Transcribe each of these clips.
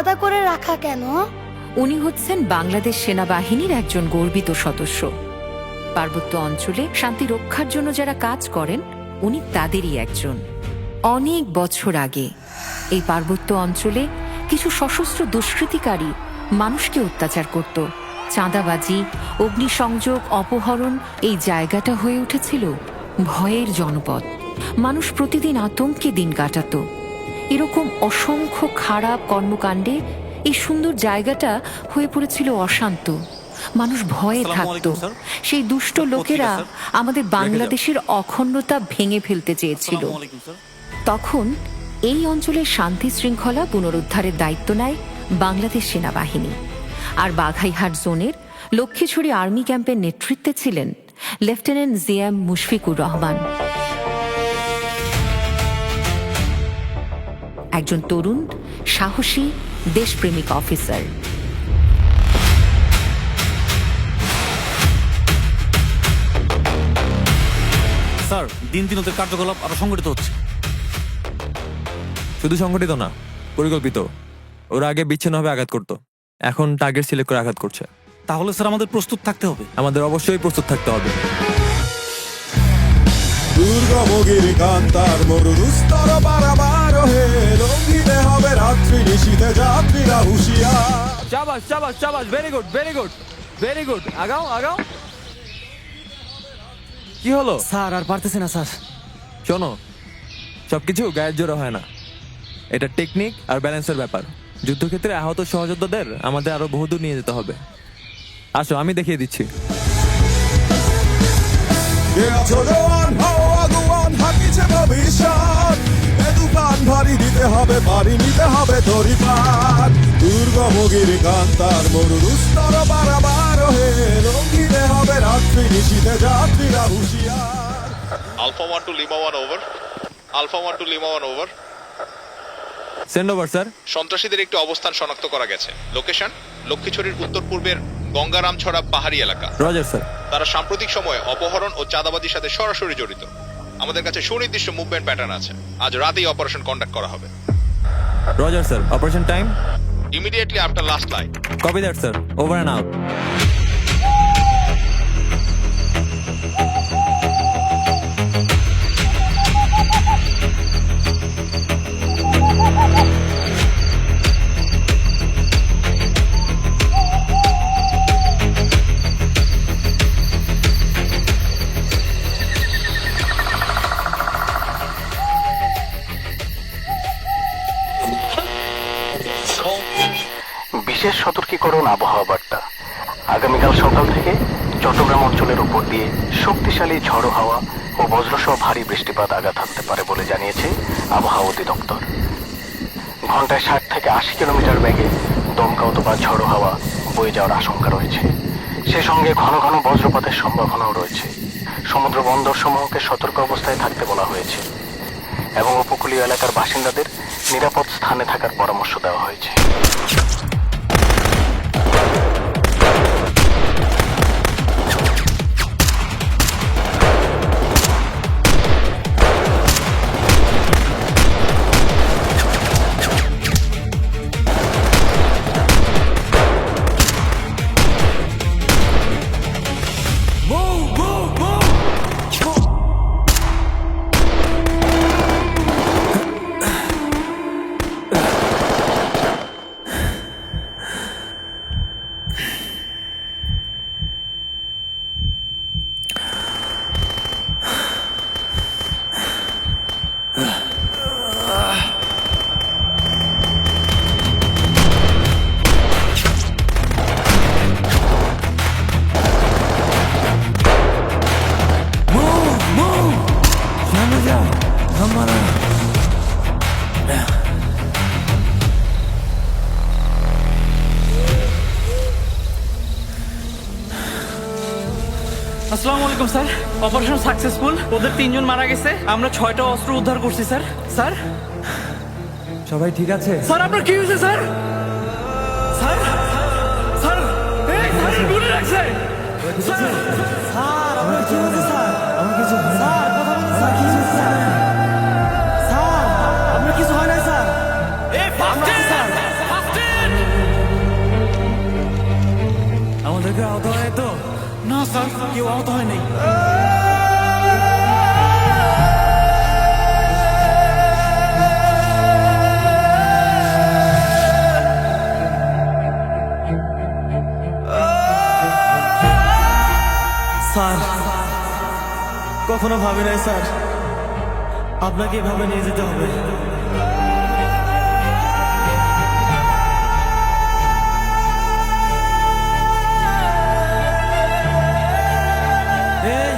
আলাদা করে রাখা কেন? উনি হচ্ছেন বাংলাদেশ সেনাবাহিনীর একজন গর্বিত সদস্য। পার্বত্য অঞ্চলে শান্তি রক্ষার জন্য যারা কাজ করেন উনি তাদেরই একজন। অনেক বছর আগে এই পার্বত্য অঞ্চলে কিছু সশস্ত্র দুষ্কৃতিকারী মানুষকে অত্যাচার করত। চাঁদাবাজি, অগ্নিসংযোগ, অপহরণ, এই জায়গাটা হয়ে উঠেছিল ভয়ের জনপদ। মানুষ প্রতিদিন আতঙ্কে দিন কাটাত। এরকম অসংখ্য খারাপ কর্মকাণ্ডে এই সুন্দর জায়গাটা হয়ে পড়েছিল অশান্ত। মানুষ ভয়ে থাকত। সেই দুষ্ট লোকেরা আমাদের বাংলাদেশের অখণ্ডতা ভেঙে ফেলতে চেয়েছিল। তখন এই অঞ্চলের শান্তি শৃঙ্খলা পুনরুদ্ধারের দায়িত্ব নেয় বাংলাদেশ সেনাবাহিনী। আর বাঘাইহাট জোনের লক্ষ্মীছড়ি আর্মি ক্যাম্পের নেতৃত্বে ছিলেন লেফটেন্যান্ট জিএম মুশফিকুর রহমান, একজন তরুণ, সাহসী, দেশপ্রেমিক অফিসার। স্যার, দিন দিন ওদের কার্যকলাপ আরো সংগঠিত হচ্ছে। শুধু সংগঠিত না, পরিকল্পিত। ওরা আগে বিচ্ছিন্নভাবে আঘাত করতো, এখন টার্গেট সিলেক্ট করে আঘাত করছে। তাহলে স্যার আমাদের প্রস্তুত থাকতে হবে। আমাদের অবশ্যই প্রস্তুত থাকতে হবে। দুর্গমগিরি কান্তার মরুদুস্তর বারাবার হে লঙ্ঘিতে হবে রাত্রি নিশীথে যাত্রীরা হুঁশিয়ার। শাবাশ শাবাশ শাবাশ, very good very good very good. আগাও আগাও। কি হলো স্যার আর পারতেছে না স্যার। শোনো, সবকিছু গায়ের জোরে হয় না, এটা টেকনিক আর ব্যালেন্সের ব্যাপার। যুদ্ধক্ষেত্রে আহত সহযোদ্ধাদের আমাদের আরো বহুদূর নিয়ে যেতে হবে। আসো, আমি দেখিয়ে দিচ্ছি। কে আছো জওয়ান, হও আগুয়ান, হাকিছে ভবিষ্যৎ। এ তুফান ভারী দিতে হবে, পারি নিতে হবে তরিপাত। দুর্গমগিরি কান্তার মরুদুস্তর বারাবার হে লঙ্ঘিতে হবে রাত্রি নিশীথে যাত্রীরা হুঁশিয়ার। Alpha 1 to Lima 1 over. Alpha 1 to Lima 1 over. Send over sir. সন্ত্রাসীদের একটি অবস্থান শনাক্ত করা গেছে। লোকেশন লক্ষ্মীছড়ির উত্তর পূর্বের গঙ্গারামছড়া পাহাড়ি এলাকা। Roger sir. তারা সাম্প্রতিক সময়ে অপহরণ ও চাঁদাবাজির সাথে সরাসরি জড়িত। আমাদের কাছে সুনির্দিষ্ট মুভমেন্ট প্যাটার্ন আছে। আজ রাতেই অপারেশন কন্ডাক্ট করা হবে। Roger sir. Operation time immediately after last light. Copy that sir. Over and out. বিশেষ সতর্কীকরণ আবহাওয়া বার্তা। আগামীকাল সকাল থেকে চট্টগ্রাম অঞ্চলের উপর দিয়ে শক্তিশালী ঝড়ো হাওয়া ও বজ্রসহ ভারী বৃষ্টিপাত আঘাত হানতে পারে বলে জানিয়েছে আবহাওয়া অধিদপ্তর। ঘন্টায় 60 থেকে 80 কিলোমিটার বেগে দমকা অথবা ঝড়ো হাওয়া বয়ে যাওয়ার আশঙ্কা রয়েছে। সে সঙ্গে ঘন ঘন বজ্রপাতের সম্ভাবনাও রয়েছে। সমুদ্র বন্দর সমূহকে সতর্ক অবস্থায় থাকতে বলা হয়েছে এবং উপকূলীয় এলাকার বাসিন্দাদের নিরাপদ স্থানে থাকার পরামর্শ দেওয়া হয়েছে। আসসালামু আলাইকুম স্যার। Operation successful. ওদের 3 জন মারা গেছে। আমরা 6টা অস্ত্র উদ্ধার করছি স্যার। স্যার সবাই ঠিক আছে? স্যার আপনার কি হয়েছে স্যার? স্যার স্যার এই স্যার গুলি লাগছে। স্যার স্যার আমার কি হয়েছে স্যার? আমার কিছু হয় না স্যার। কথা বলুন স্যার, কি হয়েছে স্যার? স্যার আপনার কিছু হয় না স্যার? এই first aid sir, first aid কেউ আহত হয় তো? না স্যার কেউ আহত হয় নাই। স্যার কখনো ভাবি নাই স্যার আপনাকে এভাবে নিয়ে যেতে হবে। এই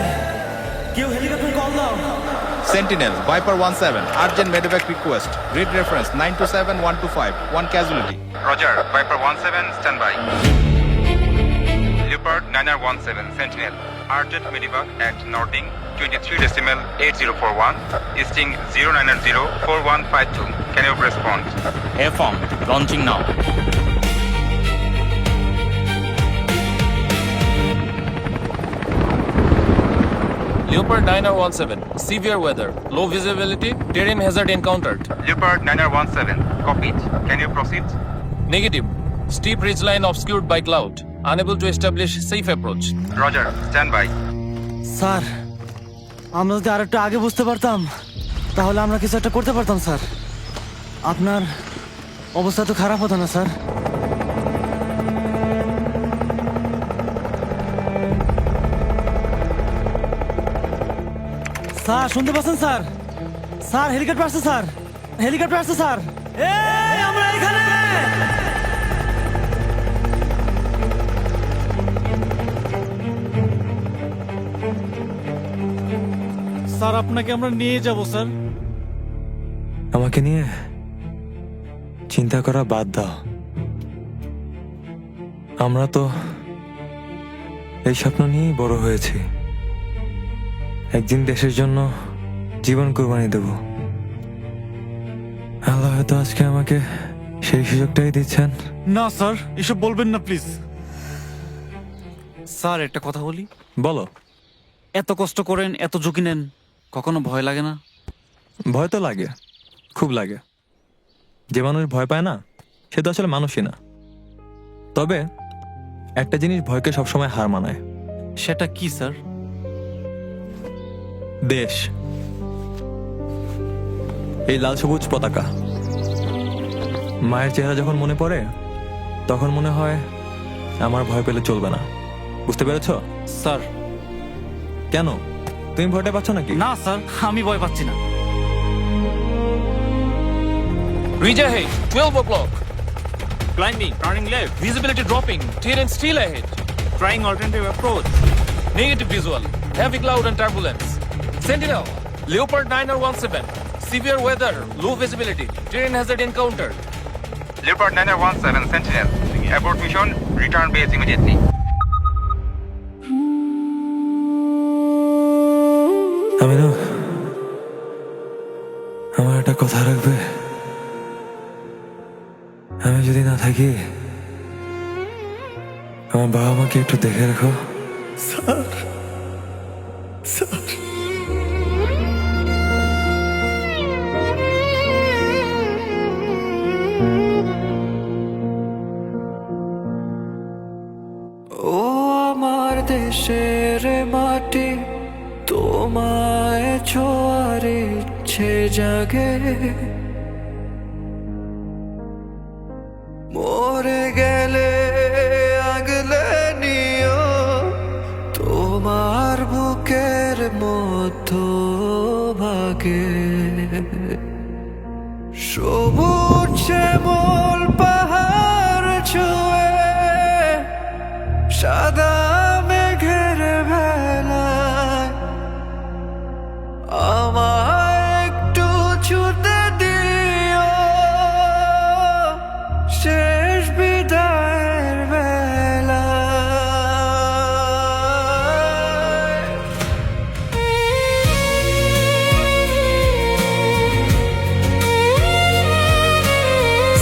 কেউ হেলিকপ্টার কল দাও। Sentinel, Viper 17, urgent medevac request. Grid reference 927-125, 1 casualty. Roger, Viper 17, stand by. Leopard 9917, Sentinel, urgent medevac at Nording, 23.8041, easting 0904152. Can you respond? Airform, launching now. Leopard 9017, severe weather, low visibility, terrain hazard encountered. Leopard 9917, copied. Can you proceed? Negative, steep ridgeline obscured by cloud, unable to establish safe approach. Roger, stand by. Sir আমরা যদি আরেকটু আগে বুঝতে পারতাম তাহলে আমরা কিছু একটা করতে পারতাম স্যার। আপনার অবস্থা তো খারাপ হতো না স্যার। স্যার শুনতে পাচ্ছেন স্যার? স্যার হেলিকপ্টার আসছে স্যার, হেলিকপ্টার আসছে স্যার। এই আমরা এখানে। স্যার আপনাকে আমরা নিয়ে যাব স্যার। আমাকে নিয়ে চিন্তা করা বাদ দাও। আমরা তো এই স্বপ্ন নিয়েই বড় হয়েছি। একদিন দেশের জন্য জীবন কুরবানি দেব। আল্লাহ হয়তো আজকে আমাকে সেই সুযোগটাই দিচ্ছেন। না স্যার এসব বলবেন না প্লিজ। স্যার একটা কথা বলি। বলো। এত কষ্ট করেন, এত ঝুঁকি নেন, কখনো ভয় লাগে না? ভয় তো লাগে, খুব লাগে। যে মানুষ ভয় পায় না সে তো আসলে মানুষই না। তবে একটা জিনিস ভয়কে সবসময় হার মানায়। সেটা কি স্যার? দেশ, এই লাল সবুজ পতাকা। মায়ের চেহারা যখন মনে পড়ে তখন মনে হয় আমার ভয় পেলে চলবে না। বুঝতে পেরেছো? স্যার কেন তুমি ভয়টা পাচ্ছ নাকি? না স্যার আমি ভয় পাচ্ছি না। Reach ahead, 12 o'clock. Climbing, turning left, visibility dropping, terrain still ahead. Trying alternative approach. Negative visual, heavy cloud and turbulence. Sentinel, Leopard 9017, severe weather, low visibility, terrain hazard encountered. Leopard 9917, Sentinel, abort mission, return base immediately. আমিনু, আমার একটা কথা রাখবে? আমি যদি না থাকি আমার বাবা মাকে একটু দেখে রাখো। স্যার স্যার ও আমার দেশের মাটি, তোমায় ছোঁয়ার ইচ্ছে জাগে। মরে গেলে আগলে নিও তোমার বুকের মধ্য ভাগে। সবুজ শ্যামল পাহাড় ছুঁয়ে সাদা মেঘের ভেলায় আমায় একটু ছুতে দিও শেষ বিদায়ের বেলায়।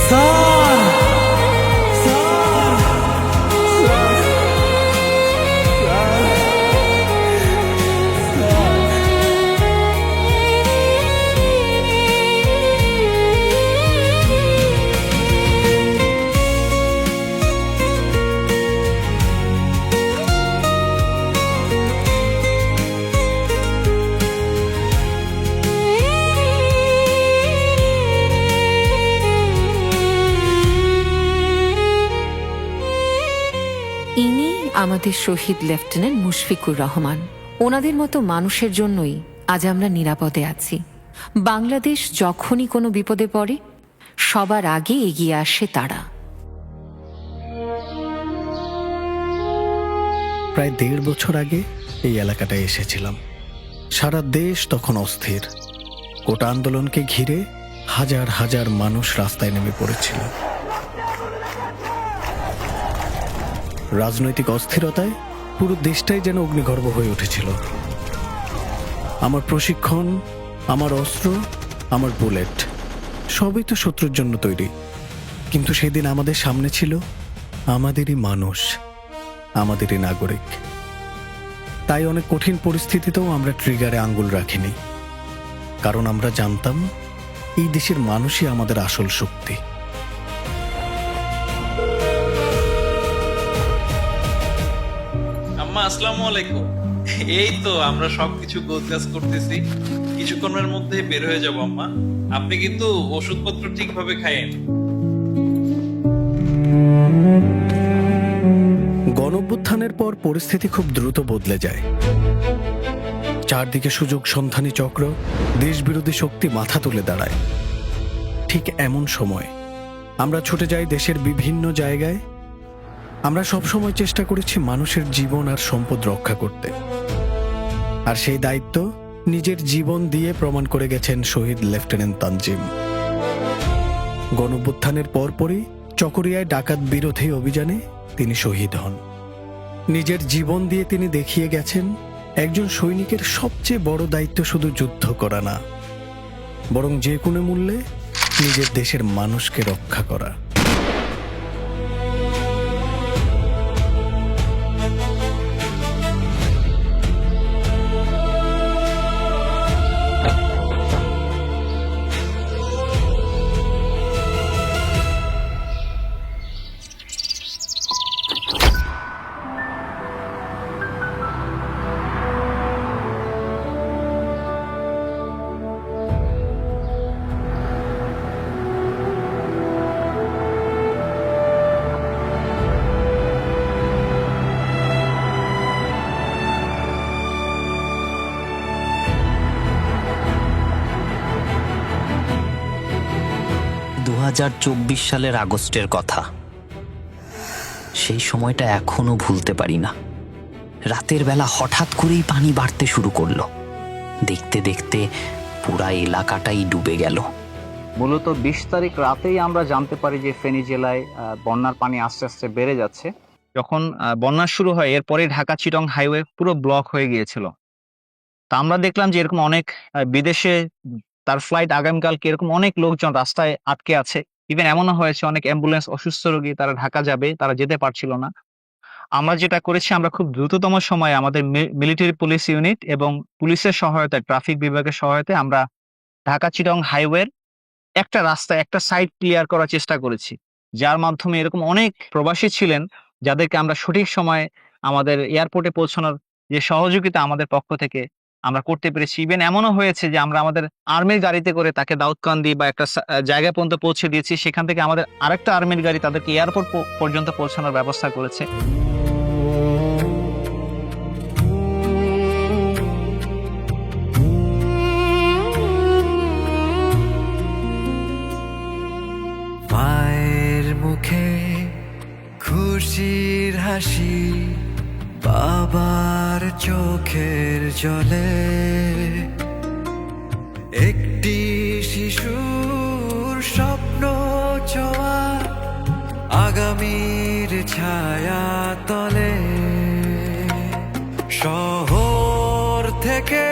স্যার ইনি আমাদের শহীদ লেফটেন্যান্ট মুশফিকুর রহমান। ওনাদের মতো মানুষের জন্যই আজ আমরা নিরাপদে আছি। বাংলাদেশ যখনই কোনো বিপদে পড়ে সবার আগে এগিয়ে আসে তারা। প্রায় 1.5 বছর আগে এই এলাকাটায় এসেছিলাম। সারা দেশ তখন অস্থির। কোটা আন্দোলনকে ঘিরে হাজার হাজার মানুষ রাস্তায় নেমে পড়েছিল। রাজনৈতিক অস্থিরতায় পুরো দেশটাই যেন অগ্নিগর্ভ হয়ে উঠেছিল। আমার প্রশিক্ষণ, আমার অস্ত্র, আমার বুলেট সবই তো শত্রুর জন্য তৈরি। কিন্তু সেদিন আমাদের সামনে ছিল আমাদেরই মানুষ, আমাদেরই নাগরিক। তাই অনেক কঠিন পরিস্থিতিতেও আমরা ট্রিগারে আঙ্গুল রাখিনি, কারণ আমরা জানতাম এই দেশের মানুষই আমাদের আসল শক্তি। আম্মা আসসালামু আলাইকুম। এই তো আমরা সবকিছু গোছগাছ করতেছি, কিছুক্ষণের মধ্যে বের হয়ে যাব আম্মা। আপনি কিন্তু ওষুধপত্র ঠিকভাবে খায়েন। গণঅভ্যুত্থানের পর পরিস্থিতি খুব দ্রুত বদলে যায়। চারদিকে সুযোগ সন্ধানী চক্র, দেশবিরোধী শক্তি মাথা তুলে দাঁড়ায়। ঠিক এমন সময় আমরা ছুটে যাই দেশের বিভিন্ন জায়গায়। আমরা সবসময় চেষ্টা করেছি মানুষের জীবন আর সম্পদ রক্ষা করতে, আর সেই দায়িত্ব নিজের জীবন দিয়ে প্রমাণ করে গেছেন শহীদ লেফটেন্যান্ট তানজিম। গণঅভ্যুত্থানের পরপরই চকরিয়ায় ডাকাত বিরোধী অভিযানে তিনি শহীদ হন। নিজের জীবন দিয়ে তিনি দেখিয়ে গেছেন একজন সৈনিকের সবচেয়ে বড় দায়িত্ব শুধু যুদ্ধ করা না, বরং যে কোনো মূল্যে নিজের দেশের মানুষকে রক্ষা করা। সালের আগস্টের কথা। সেই সময়টা এখনো ভুলতে পারি না। রাতের বেলা হঠাৎ করেই পানি বাড়তে শুরু করলো। দেখতে দেখতে পুরা এলাকাটাই ডুবে গেল। মূলত 20 তারিখ রাতেই আমরা জানতে পারি যে ফেনী জেলায় বন্যার পানি আস্তে আস্তে বেড়ে যাচ্ছে। যখন বন্যা শুরু হয় এরপরে ঢাকা চিটং হাইওয়ে পুরো ব্লক হয়ে গিয়েছিল। তা আমরা দেখলাম যে এরকম অনেক বিদেশে তার ফ্লাইট আগামীকালকে, এরকম অনেক লোকজন রাস্তায় আটকে আছে। ইভেন এমনও হয়েছে অনেক অ্যাম্বুলেন্স, অসুস্থ রোগী তারা ঢাকা যাবে, তারা যেতে পারছিল না। আমরা যেটা করেছি, আমরা খুব দ্রুততম সময়ে আমাদের মিলিটারি পুলিশ ইউনিট এবং পুলিশের সহায়তায়, ট্রাফিক বিভাগের সহায়তায় আমরা ঢাকা চিটং হাইওয়ের একটা রাস্তা, একটা সাইড ক্লিয়ার করার চেষ্টা করেছি, যার মাধ্যমে এরকম অনেক প্রবাসী ছিলেন যাদেরকে আমরা সঠিক সময়ে আমাদের এয়ারপোর্টে পৌঁছানোর যে সহযোগিতা আমাদের পক্ষ থেকে আমরা করতে পেরেছি। ইভেন এমনও হয়েছে যে আমরা আমাদের আর্মির গাড়িতে করে তাকে দাউদকান্দি বা একটা জায়গা পর্যন্ত পৌঁছে দিয়েছি। সেখান থেকে আমাদের আরেকটা আর্মির গাড়ি তাদেরকে এয়ারপোর্ট পর্যন্ত পৌঁছানোর ব্যবস্থা করেছে। মায়ের মুখে খুশির হাসি, বাবার চোখের জলে একটি শিশুর স্বপ্ন ছোঁয়া আগামীর ছায়া তলে। শহর থেকে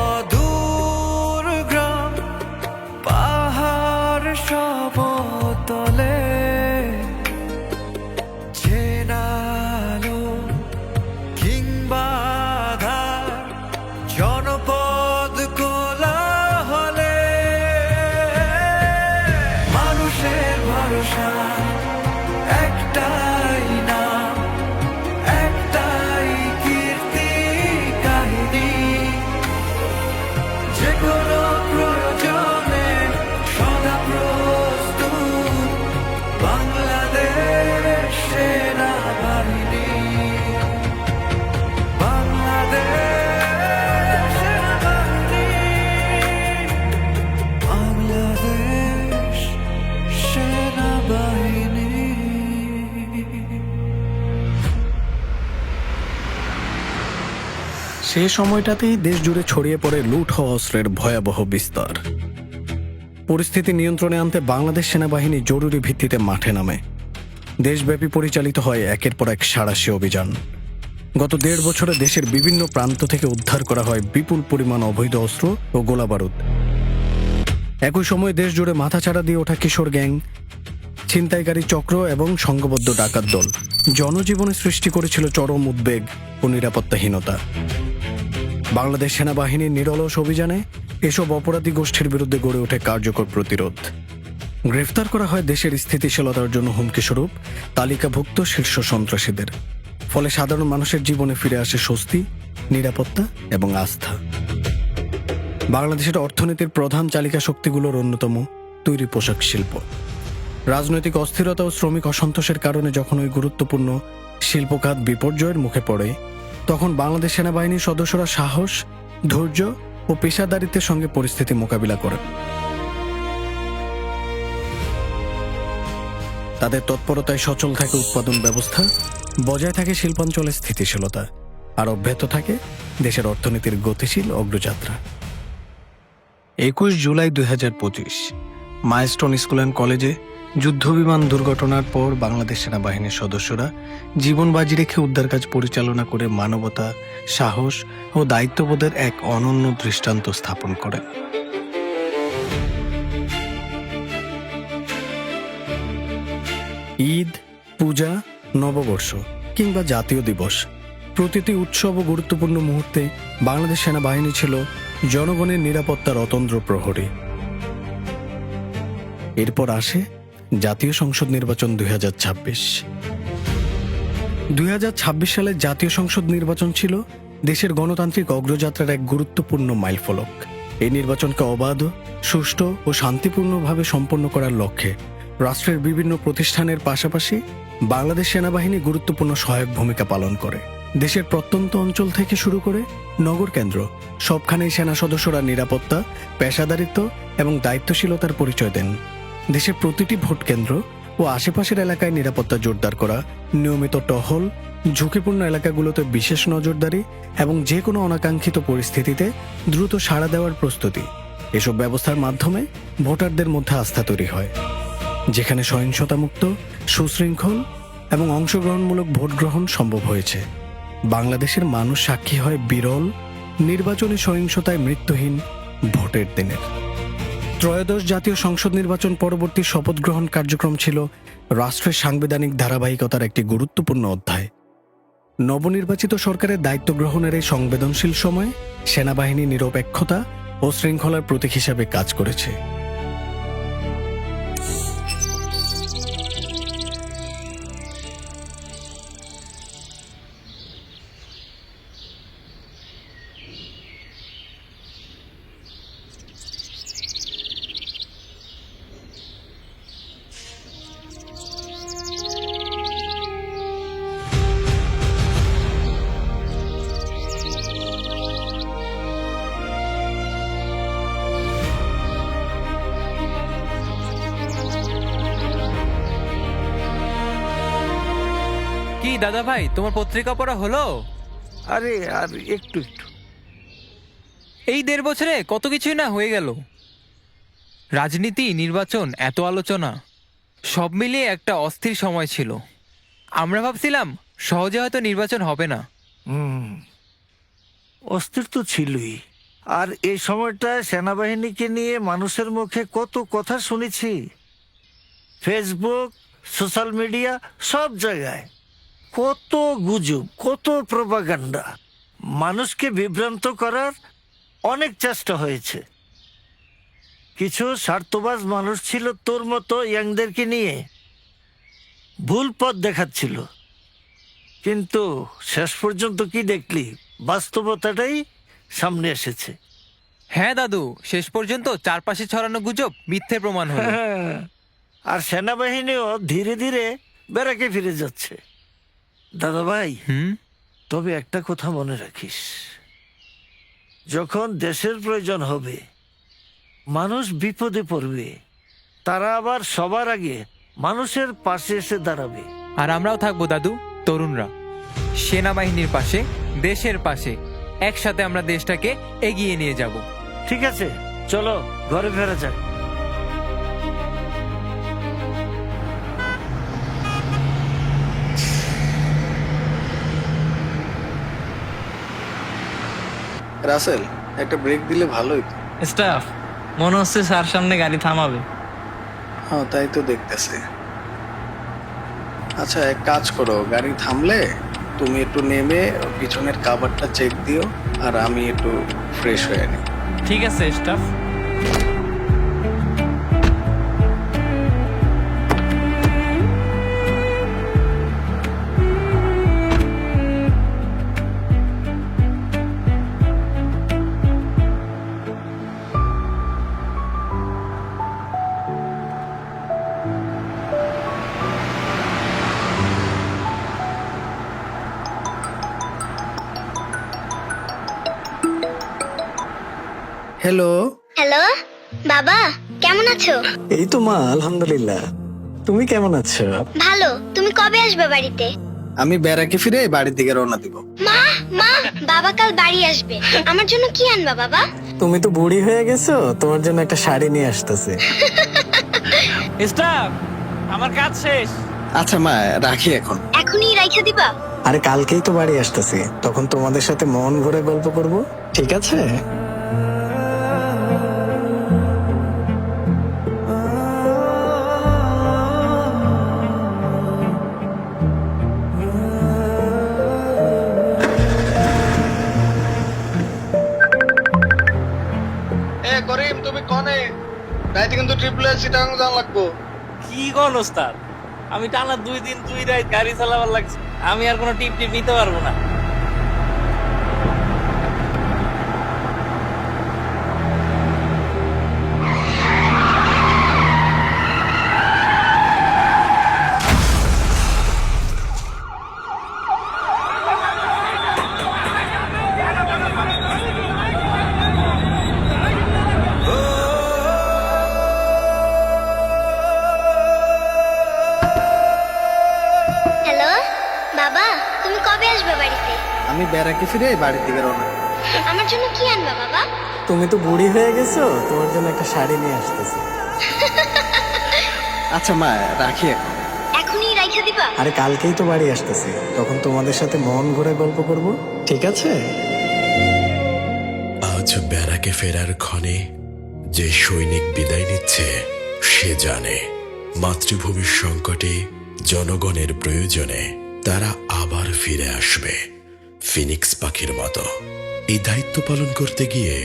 অদূর গ্রাম, পাহাড় সমতলে চেনালো কিংবা জনপদ কোলাহলে মানুষের ভরসা একটাই নাম, একটাই কীর্তি। সে সময়টাতেই দেশ জুড়ে ছড়িয়ে পড়ে লুট হওয়া অস্ত্রের ভয়াবহ বিস্তার। পরিস্থিতি নিয়ন্ত্রণে আনতে বাংলাদেশ সেনাবাহিনী জরুরি ভিত্তিতে মাঠে নামে। দেশব্যাপী পরিচালিত হয় একের পর এক সাঁড়াশি অভিযান। গত 1.5 বছরে দেশের বিভিন্ন প্রান্ত থেকে উদ্ধার করা হয় বিপুল পরিমাণ অবৈধ অস্ত্র ও গোলাবারুদ। একই সময় দেশ জুড়ে মাথাচাড়া দিয়ে ওঠা কিশোর গ্যাং, ছিনতাইকারী চক্র এবং সংঘবদ্ধ ডাকাত দল জনজীবনে সৃষ্টি করেছিল চরম উদ্বেগ ও নিরাপত্তাহীনতা। বাংলাদেশ সেনাবাহিনীর নিরলস অভিযানে এসব অপরাধী গোষ্ঠীর বিরুদ্ধে গড়ে ওঠে কার্যকর প্রতিরোধ। গ্রেফতার করা হয় দেশের স্থিতিশীলতার জন্য হুমকিস্বরূপ তালিকাভুক্ত শীর্ষ সন্ত্রাসীদের। ফলে সাধারণ মানুষের জীবনে ফিরে আসে স্বস্তি, নিরাপত্তা এবং আস্থা। বাংলাদেশের অর্থনীতির প্রধান চালিকা শক্তিগুলোর অন্যতম তৈরি পোশাক শিল্প। রাজনৈতিক অস্থিরতা ও শ্রমিক অসন্তোষের কারণে যখন ওই গুরুত্বপূর্ণ শিল্পখাত বিপর্যয়ের মুখে পড়ে, তখন বাংলাদেশ সেনাবাহিনীর সদস্যরা সাহস, ধৈর্য ও পেশাদারিত্বের সঙ্গে পরিস্থিতি মোকাবিলা করেন। তাদের তৎপরতায় সচল থাকে উৎপাদন ব্যবস্থা, বজায় থাকে শিল্পাঞ্চলের স্থিতিশীলতা, আর অব্যাহত থাকে দেশের অর্থনীতির গতিশীল অগ্রযাত্রা। 21 জুলাই 2025 মাইলস্টোন স্কুল অ্যান্ড কলেজে যুদ্ধবিমান দুর্ঘটনার পর বাংলাদেশ সেনাবাহিনীর সদস্যরা জীবন বাজি রেখে উদ্ধার কাজ পরিচালনা করে মানবতা, সাহস ও দায়িত্ববোধের এক অনন্য দৃষ্টান্ত স্থাপন করেন। ঈদ, পূজা, নববর্ষ কিংবা জাতীয় দিবস, প্রতিটি উৎসব ও গুরুত্বপূর্ণ মুহূর্তে বাংলাদেশ সেনাবাহিনী ছিল জনগণের নিরাপত্তার অতন্দ্র প্রহরী। এরপর আসে জাতীয় সংসদ নির্বাচন 2026। 2026 সালে জাতীয় সংসদ নির্বাচন ছিল দেশের গণতান্ত্রিক অগ্রযাত্রার এক গুরুত্বপূর্ণ মাইলফলক। এই নির্বাচনকে অবাধ, সুষ্ঠু ও শান্তিপূর্ণভাবে সম্পন্ন করার লক্ষ্যে রাষ্ট্রের বিভিন্ন প্রতিষ্ঠানের পাশাপাশি বাংলাদেশ সেনাবাহিনী গুরুত্বপূর্ণ সহায়ক ভূমিকা পালন করে। দেশের প্রত্যন্ত অঞ্চল থেকে শুরু করে নগর কেন্দ্র সবখানেই সেনা সদস্যরা নিরাপত্তা, পেশাদারিত্ব এবং দায়িত্বশীলতার পরিচয় দেন। দেশের প্রতিটি ভোট কেন্দ্র ও আশেপাশের এলাকায় নিরাপত্তা জোরদার করা, নিয়মিত টহল, ঝুঁকিপূর্ণ এলাকাগুলোতে বিশেষ নজরদারি এবং যে কোনো অনাকাঙ্ক্ষিত পরিস্থিতিতে দ্রুত সাড়া দেওয়ার প্রস্তুতি, এসব ব্যবস্থার মাধ্যমে ভোটারদের মধ্যে আস্থা তৈরি হয়। যেখানে সহিংসতামুক্ত, সুশৃঙ্খল এবং অংশগ্রহণমূলক ভোট গ্রহণ সম্ভব হয়েছে, বাংলাদেশের মানুষ সাক্ষী হয় বিরল নির্বাচনী সহিংসতায় মৃত্যুহীন ভোটের দিনের। ত্রয়োদশ জাতীয় সংসদ নির্বাচন পরবর্তী শপথ গ্রহণ কার্যক্রম ছিল রাষ্ট্রের সাংবিধানিক ধারাবাহিকতার একটি গুরুত্বপূর্ণ অধ্যায়। নবনির্বাচিত সরকারের দায়িত্ব গ্রহণের এই সংবেদনশীল সময়ে সেনাবাহিনী নিরপেক্ষতা ও শৃঙ্খলার প্রতীক হিসাবে কাজ করেছে। কি দাদা ভাই, তোমার পত্রিকা পড়া হলো? আরে আর একটু একটু। এই 1.5 বছরে কত কিছুই না হয়ে গেল। রাজনীতি, নির্বাচন, এত আলোচনা, সব মিলিয়ে একটা অস্থির সময় ছিল। আমরা ভাবছিলাম সহজে হয়তো নির্বাচন হবে না। অস্থির তো ছিলই। আর এই সময়টা সেনাবাহিনীকে নিয়ে মানুষের মুখে কত কথা শুনেছি, ফেসবুক, সোশ্যাল মিডিয়া, সব জায়গায় কত গুজব, কত প্রপাগান্ডা। মানুষকে বিভ্রান্ত করার অনেক চেষ্টা হয়েছে। কিছু স্বার্থবাজ মানুষ ছিল তোর মতো ইয়াংদেরকে নিয়ে ভুল পথ দেখাচ্ছিল, কিন্তু শেষ পর্যন্ত কি দেখলি? বাস্তবতাটাই সামনে এসেছে। হ্যাঁ দাদু, শেষ পর্যন্ত চারপাশে ছড়ানো গুজব মিথ্যে প্রমাণ হলো। আর সেনাবাহিনীও ধীরে ধীরে ব্যারাকে ফিরে যাচ্ছে। দাদা ভাই, তবে একটা কথা মনে রাখিস, যখন দেশের প্রয়োজন হবে, মানুষ বিপদে পড়বে, তারা আবার সবার আগে মানুষের পাশে এসে দাঁড়াবে। আর আমরাও থাকবো দাদু, তরুণরা সেনাবাহিনীর পাশে, দেশের পাশে, একসাথে আমরা দেশটাকে এগিয়ে নিয়ে যাব। ঠিক আছে, চলো ঘরে ফেরা যাক। রাসেল, একটা ব্রেক দিলে ভালোই তো। স্টাফ, মনে হচ্ছে স্যার সামনে গাড়ি থামাবে। হ্যাঁ, তাই তো দেখতেছি। আচ্ছা, এক কাজ করো, গাড়ি থামলে তুমি একটু নেমে পিছনের কাভারটা চেক দিও, আর আমি একটু ফ্রেশ হয়ে নিই। ঠিক আছে স্টাফ। হ্যালো। হ্যালো বাবা, কেমন আছো? এই তো মা, আলহামদুলিল্লাহ। তুমি কেমন আছো? ভালো। তুমি কবে আসবে বাড়িতে? আমি বেড়াকে ফিরে বাড়ির দিকে রওনা দিব। মা মা, বাবা কাল বাড়ি আসবে। আমার জন্য কি আনবা বাবা? তুমি তো বুড়ি হয়ে গেছো, তোমার জন্য একটা শাড়ি নিয়ে আসতেছে। স্টাফ, আমার কাজ শেষ। আচ্ছা মা, রাখি এখন। এখনই রাইখা দিবা? আরে কালকেই তো বাড়ি আসতেছি, তখন তোমাদের সাথে মন ভরে গল্প করব, ঠিক আছে? করিম, তুমি কনে রাইতে কিন্তু ট্রিপল চিটাগাং যাওয়া লাগবো। কি কোন ওস্তাদ, আমি টানা 2 দিন 2 রাত গাড়ি চালাবার লাগছে। আমি আর কোনো টিপ নিতে পারবো না। হ্যালো বাবা, তুমি কবে আসবে বাড়িতে? আমি বেড়াকে ফিরে বাড়ির দিকে রওনা দিব। আমার জন্য কি আনবা বাবা? তুমি তো বুড়ি হয়ে গেছো, তোমার জন্য একটা শাড়ি নিয়ে আসতেছে। আচ্ছা মা, রাখি এখন। এখনই রাইখা দিবা? আরে কালকেই তো বাড়ি আসতেছি, তখন তোমাদের সাথে মন ভরে গল্প করব, ঠিক আছে? আজ ব্যারাকে ফেরার ক্ষণে যে সৈনিক বিদায় নিচ্ছে, সে জানে মাতৃভূমির সংকটে, জনগণের প্রয়োজনে তারা আবার ফিরে আসবে ফিনিক্স পাখির মতো। এই দায়িত্ব পালন করতে গিয়ে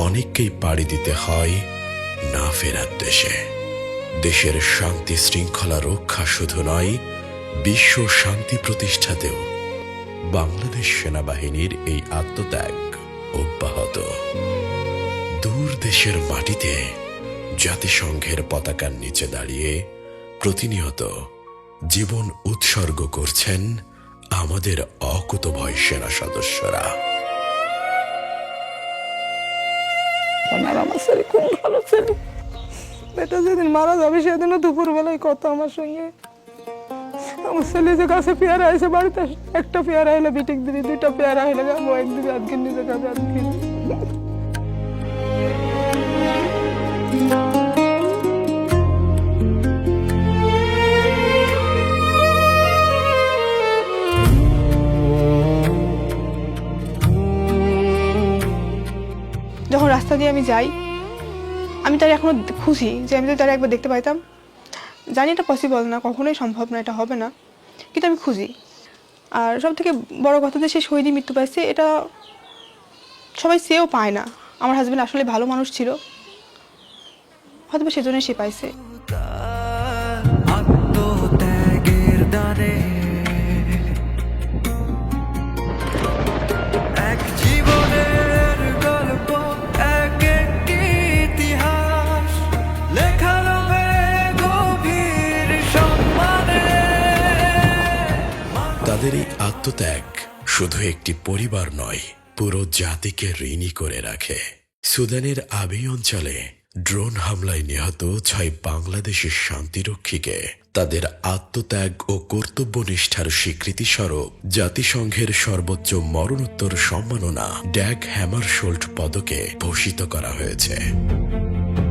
অনেককেই পাড়ি দিতে হয় না ফেরার দেশে। দেশের শান্তি শৃঙ্খলা রক্ষা শুধু নয়, বিশ্ব শান্তি প্রতিষ্ঠাতেও বাংলাদেশ সেনাবাহিনীর এই আত্মত্যাগ অব্যাহত। দূর দেশের মাটিতে জাতিসংঘের পতাকার নিচে দাঁড়িয়ে প্রতিনিয়ত জীবন উৎসর্গ করছেন আমাদের অকুতভয় সেনা সদস্যরা। আমার ছেলে খুব ভালো ছেলে। বেটা যেদিন মারা যাবে সেদিনও দুপুর বেলায় কথা আমার সঙ্গে। আমার ছেলে যে গাছে পেয়ারা আছে বাড়িতে, একটা পেয়ারা হলে বিটিক দিবি, 2টা পেয়ারা হলে যাবো, একদিকে আজকে নিজে খাবে আজকে। যখন রাস্তা দিয়ে আমি যাই, আমি তার এখনো খুশি যে আমি যদি তারা একবার দেখতে পাইতাম। জানি এটা পসিবল না, কখনোই সম্ভব না, এটা হবে না, কিন্তু আমি খুঁজি। আর সব থেকে বড় কথা যে সে শহীদই মৃত্যু পাইছে, এটা সবাই চেয়েও পায় না। আমার হাজব্যান্ড আসলে ভালো মানুষ ছিল, হয়তো সেজন্য সে পাইছে। আত্মত্যাগের দানে এক জীবনের গল্প, এক একটি ইতিহাস লেখা রবে গভীর সম্মানে। তাদের এই আত্মত্যাগ শুধু একটি পরিবার নয়, পুরো জাতিকে ঋণী করে রাখে। সুদানের আবি অঞ্চলে ড্রোন হামলায় নিহত 6 বাংলাদেশের শান্তিরক্ষীকে তাদের আত্মত্যাগ ও কর্তব্যনিষ্ঠার স্বীকৃতি স্বরূপ জাতিসংঘের সর্বোচ্চ মরণোত্তর সম্মাননা ড্যাগ হ্যামারশোল্ড পদকে ভূষিত করা হয়েছে।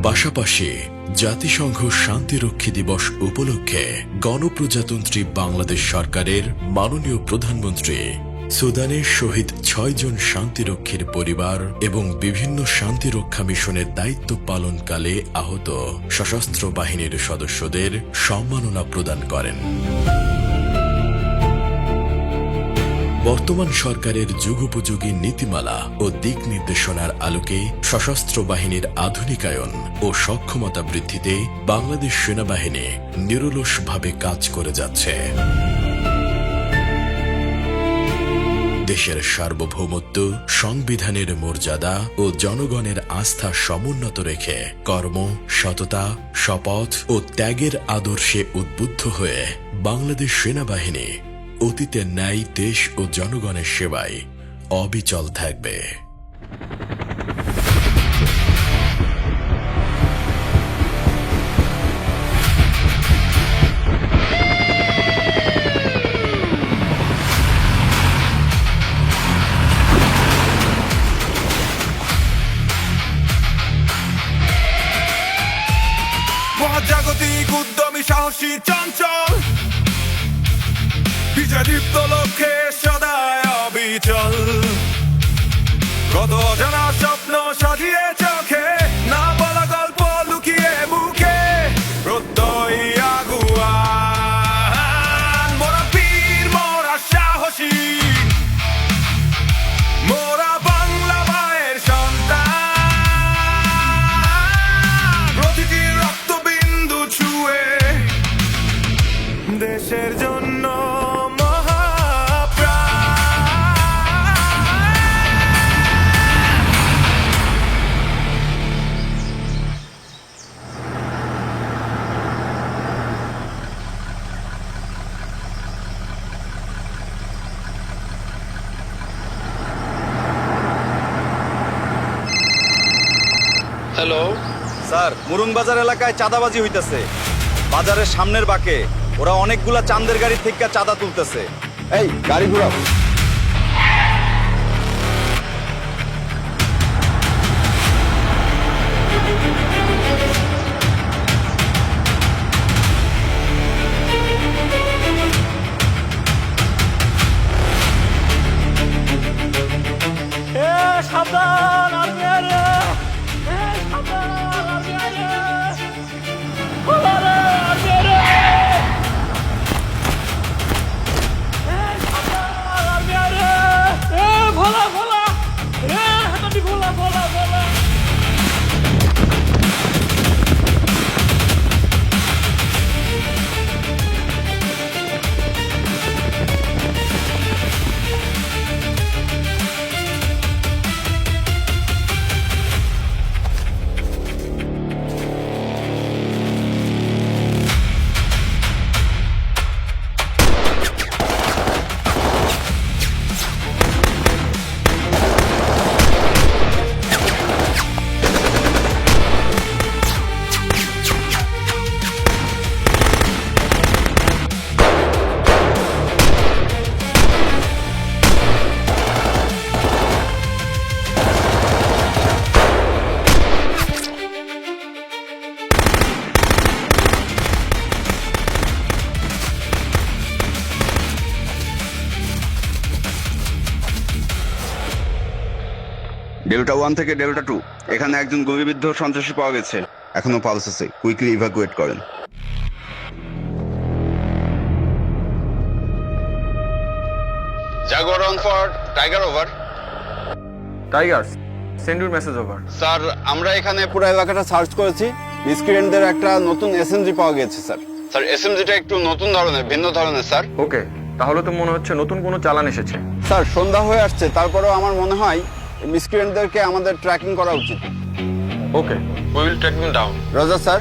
পাশাপাশি জাতিসংঘ শান্তিরক্ষী দিবস উপলক্ষে গণপ্রজাতন্ত্রী বাংলাদেশ সরকারের মাননীয় প্রধানমন্ত্রী সুদানের শহীদ 6 জন শান্তিরক্ষীর পরিবার এবং বিভিন্ন শান্তিরক্ষা মিশনের দায়িত্ব পালনকালে আহত সশস্ত্র বাহিনীর সদস্যদের সম্মাননা প্রদান করেন। বর্তমান সরকারের যুগোপযোগী নীতিমালা ও দিক নির্দেশনার আলোকে সশস্ত্র বাহিনীর আধুনিকায়ন ও সক্ষমতা বৃদ্ধিতে বাংলাদেশ সেনাবাহিনী নিরলসভাবে কাজ করে যাচ্ছে। দেশের সার্বভৌমত্ব, সংবিধানের মর্যাদা ও জনগণের আস্থা সমুন্নত রেখে কর্ম, সততা, শপথ ও ত্যাগের আদর্শে উদ্বুদ্ধ হয়ে বাংলাদেশ সেনাবাহিনী অতীতের ন্যায় দেশ ও জনগণের সেবায় অবিচল থাকবে। মহাজাগতিক উদ্যমী সাহসী চঞ্চল বিজয় দীপ্ত লক্ষ্যে সদায় অবিচল, কত অজানা স্বপ্ন সাজিয়ে চোখে, না বলা গল্প লুকিয়ে বুকে, প্রত্যয় আগুয়ান। মোরা বীর, মোরা সাহসী, মোরা বাংলা মায়ের সন্তান, প্রতিটি রক্তবিন্দু ছুঁয়ে দেশের জন্য হ্যালো স্যার, মুরুং বাজার এলাকায় চাঁদাবাজি হইতেছে। বাজারের সামনের বাঁকে ওরা অনেকগুলা চাঁদের গাড়ি থেকে চাঁদা তুলতেছে। এই গাড়ি ঘুরাও। সাবধান, ভোলা ভোলা হাতাটি ভোলা ভোলা ভোলা। ডেল্টা 1 থেকে ডেল্টা 2, এখানে একজন গুলিবিদ্ধ সন্ত্রাসী পাওয়া গেছে। এখনো পালস আছে, কুইকলি ইভাকুয়েট করেন। Jaguar on for tiger over. Tiger, send your message over. Sir, আমরা এখানে পুরো এলাকাটা সার্চ করেছি। মিসক্রিয়েন্টদের একটা নতুন এসএমজি পাওয়া গেছে স্যার। স্যার, এসএমজিটা একটু নতুন ধরনের, ভিন্ন ধরনের স্যার। ওকে, তাহলে তো মনে হচ্ছে নতুন কোনো চালান এসেছে। স্যার, সন্ধ্যা হয়ে আসছে, তারপরেও আমার মনে হয় মিসক্রিয়েন্টদেরকে আমাদের ট্র্যাকিং করা উচিত। Okay, we will track them down. Roger sir.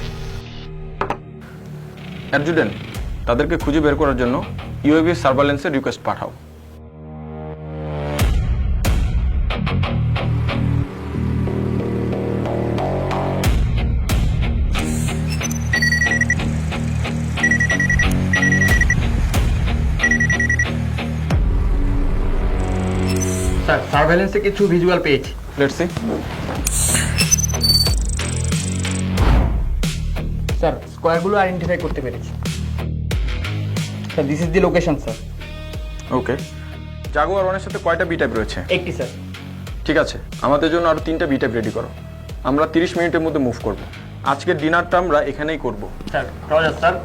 Adjutant, তাদেরকে খুঁজে বের করার জন্য ইউএভি সার্ভেলেন্সের রিকোয়েস্ট পাঠাও। স্যার সার্ভেলেন্সে কিছু ভিজুয়াল পেয়েছি। Let's see. স্যার স্কোয়ারগুলো আইডেন্টিফাই করতে পেরেছি। Sir this is the location sir. Okay, Jaguar ওয়ানের সাথে কয়টা বি টাইপ রয়েছে? একটি স্যার। ঠিক আছে, আমাদের জন্য আরো 3টা বি টাইপ রেডি করো। আমরা 30 মিনিটের মধ্যে মুভ করব। আজকের ডিনারটা আমরা এখানেই করব। Sir Roger sir.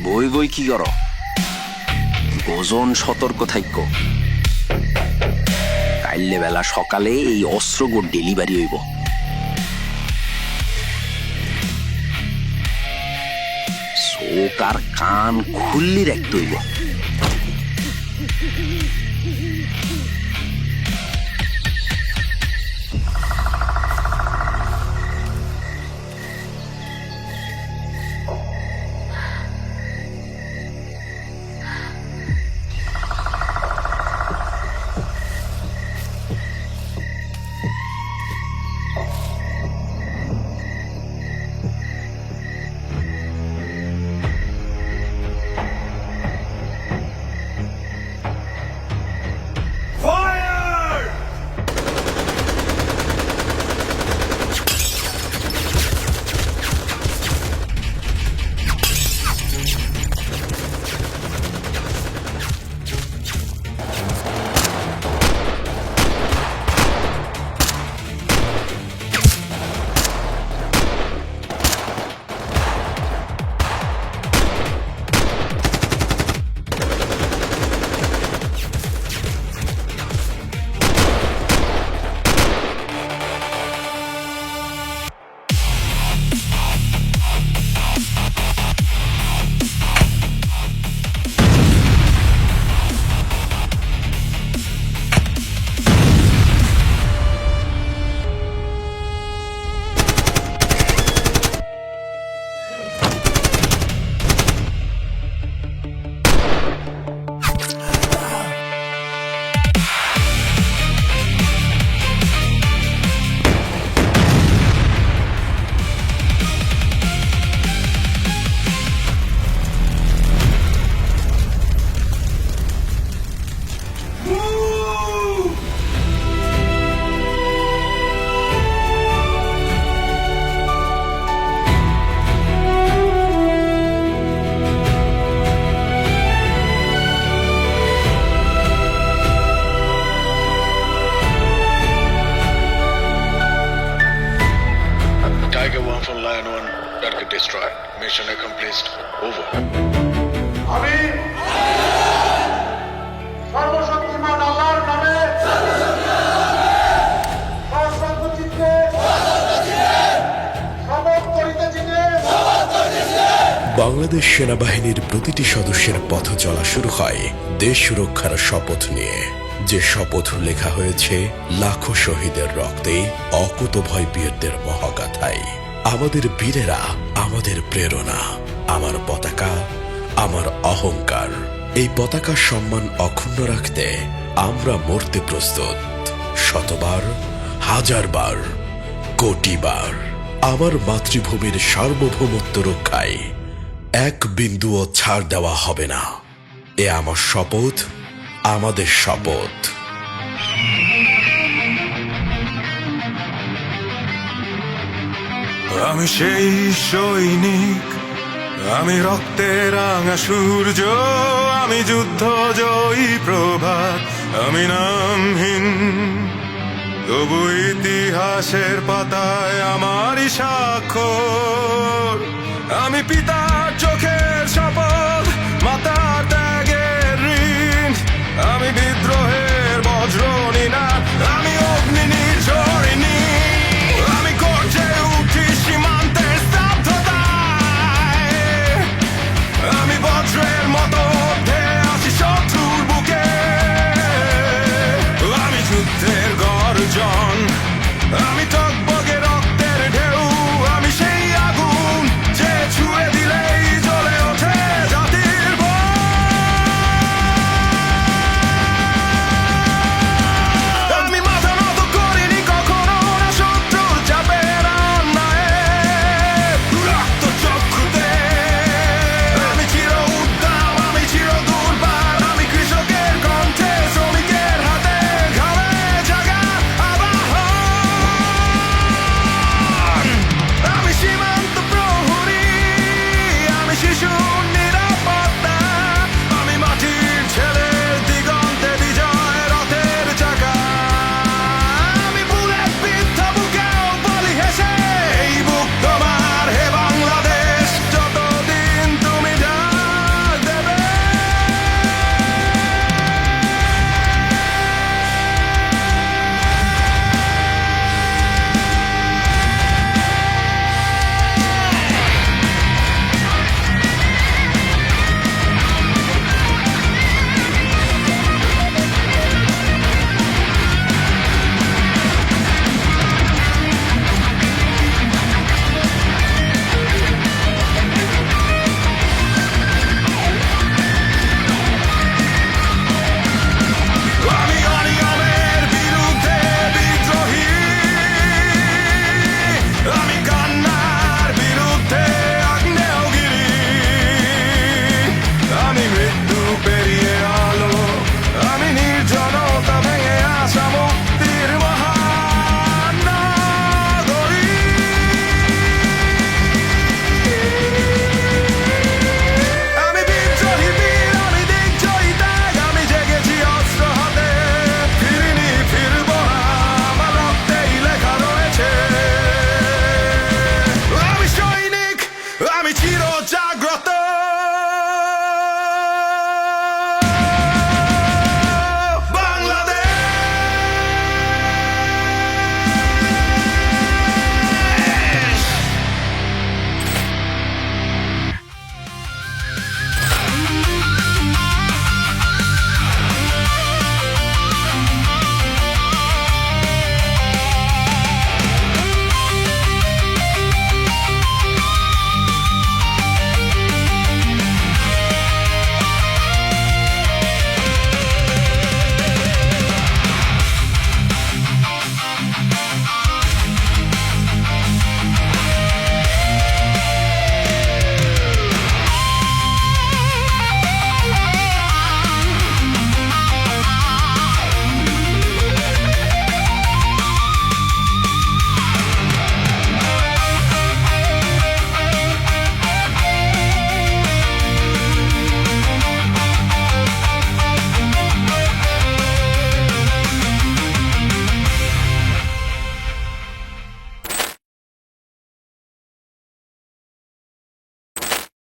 বই গই কি কর? ওজন সতর্ক থাইক। কাইলে বেলা সকালে এই অস্ত্রগুলো ডেলিভারি হইব। চোখ আর কান খুললি রাখতে হইব। destroyed. Mission accomplished. Over. আমি সর্বশক্তিমান আল্লাহর নামে সর্বচিত্তে শপথ করিতেছি যে বাংলাদেশ সেনাবাহিনীর প্রতিটি সদস্যের পথ চলা শুরু হয় দেশ সুরক্ষার শপথ নিয়ে, যে শপথ লেখা হয়েছে লাখো শহীদের রক্তে, অকুতভয় বীরদের মহাগাথায়। আমাদের বীরেরা আমাদের প্রেরণা, আমার পতাকা আমার অহংকার। এই পতাকার সম্মান অক্ষুণ্ণ রাখতে আমরা মরতে প্রস্তুত, শতবার, হাজারবার, কোটিবার। আমার মাতৃভূমির সার্বভৌমত্ব রক্ষায় এক বিন্দুও ছাড় দেওয়া হবে না। এ আমার শপথ, আমাদের শপথ। আমি সেই সৈনিক, আমি রক্তের রাঙা সূর্য, আমি যুদ্ধ জয়ী প্রভাত, আমি নামহীন তবু ইতিহাসের পাতায় আমারই স্বাক্ষর। আমি পিতা